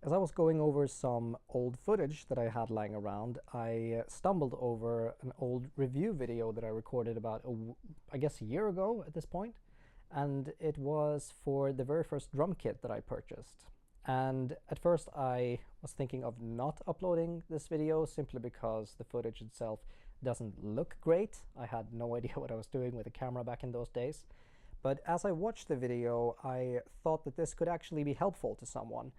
As I was going over some old footage that I had lying around, I stumbled over an old review video that I recorded about, I guess, a year ago at this point. And it was for the very first drum kit that I purchased. And at first I was thinking of not uploading this video simply because the footage itself doesn't look great. I had no idea what I was doing with the camera back in those days. But as I watched the video, I thought that this could actually be helpful to someone,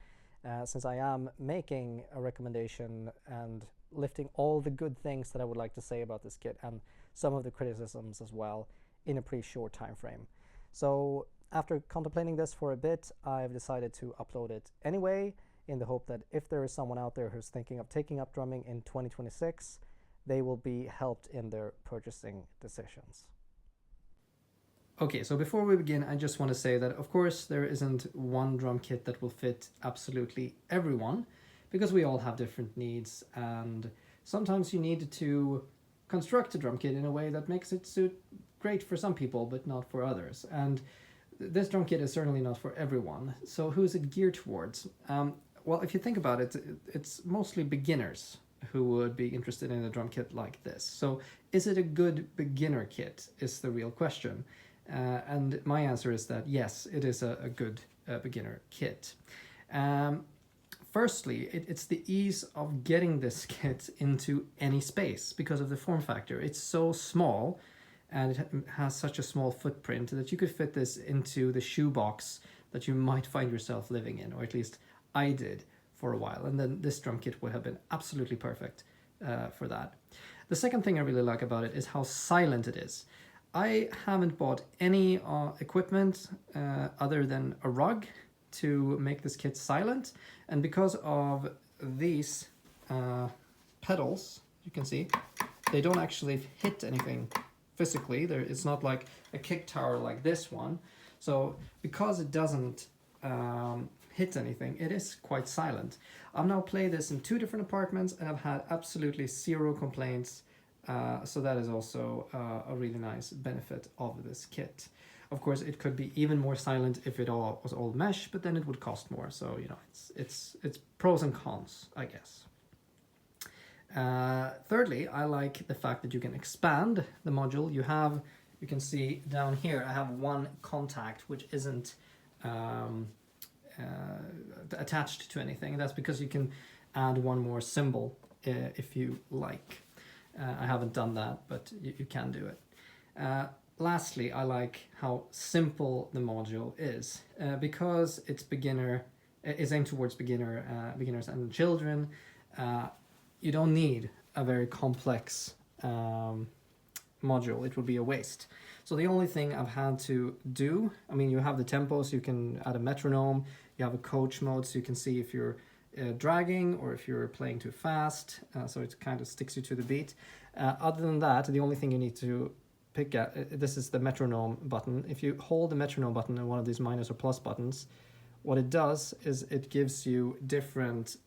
since I am making a recommendation and lifting all the good things that I would like to say about this kit and some of the criticisms as well in a pretty short time frame. So after contemplating this for a bit, I've decided to upload it anyway, in the hope that if there is someone out there who's thinking of taking up drumming in 2026, they will be helped in their purchasing decisions. Okay, so before we begin, I just want to say that of course there isn't one drum kit that will fit absolutely everyone, because we all have different needs, and sometimes you need to construct a drum kit in a way that makes it suit great for some people but not for others. And this drum kit is certainly not for everyone. So who is it geared towards? Well, if you think about it, it's mostly beginners who would be interested in a drum kit like this. So is it a good beginner kit is the real question. And my answer is that yes, it is a good beginner kit. Firstly, it's the ease of getting this kit into any space because of the form factor. It's so small and it has such a small footprint that you could fit this into the shoebox that you might find yourself living in, or at least I did for a while. And then this drum kit would have been absolutely perfect for that. The second thing I really like about it is how silent it is. I haven't bought any equipment other than a rug to make this kit silent, and because of these pedals, you can see they don't actually hit anything physically. It's not like a kick tower like this one. So because it doesn't hit anything, it is quite silent. I've now played this in 2 different apartments and I've had absolutely 0 complaints. So that is also a really nice benefit of this kit. Of course, it could be even more silent if it all was all mesh, but then it would cost more. So, you know, it's pros and cons, I guess. Thirdly, I like the fact that you can expand the module. You can see down here, I have one contact which isn't attached to anything. That's because you can add one more cymbal if you like. I haven't done that, but you can do it. Lastly, I like how simple the module is. Because it's aimed towards beginners and children, you don't need a very complex module. It would be a waste. So the only thing I've had to do, I mean, you have the tempo, so you can add a metronome, you have a coach mode, so you can see if you're dragging or if you're playing too fast, so it kind of sticks you to the beat. Other than that, the only thing you need to pick at, this is the metronome button. If you hold the metronome button and one of these minus or plus buttons, what it does is it gives you the different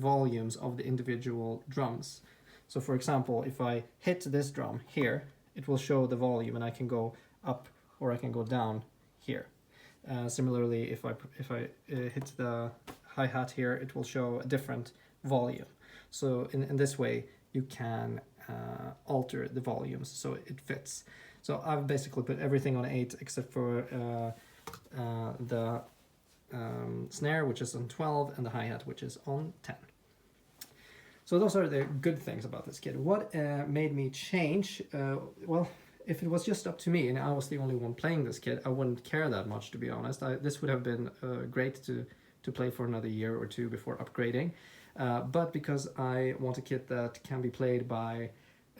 volumes of the individual drums. So for example, if I hit this drum here, it will show the volume and I can go up or I can go down here. Similarly, if I hit the hi-hat here, it will show a different volume. So in this way, you can alter the volumes so it fits. So I've basically put everything on 8 except for the snare, which is on 12, and the hi-hat, which is on 10. So those are the good things about this kit. What made me change? Well, if it was just up to me and I was the only one playing this kit, I wouldn't care that much, to be honest. This would have been great to play for another year or 2 before upgrading. But because I want a kit that can be played by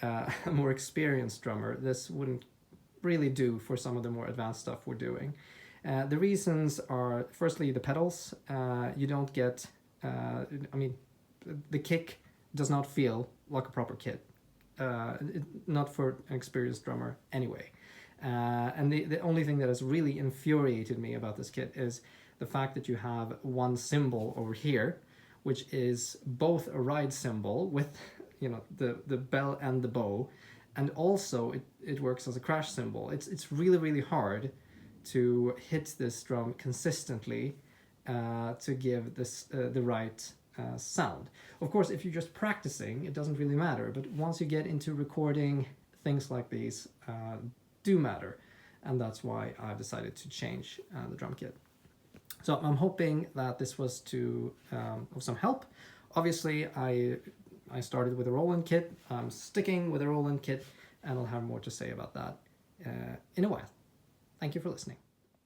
a more experienced drummer, this wouldn't really do for some of the more advanced stuff we're doing. The reasons are, firstly, the pedals. You don't get, I mean, the kick does not feel like a proper kit. Not for an experienced drummer anyway. And the only thing that has really infuriated me about this kit is the fact that you have one cymbal over here, which is both a ride cymbal with, you know, the bell and the bow, and also it works as a crash cymbal. It's really, really hard to hit this drum consistently to give this the right sound. Of course, if you're just practicing, it doesn't really matter, but once you get into recording, things like these do matter, and that's why I've decided to change the drum kit. So I'm hoping that this was of some help. Obviously, I started with a Roland kit. I'm sticking with a Roland kit, and I'll have more to say about that in a while. Thank you for listening.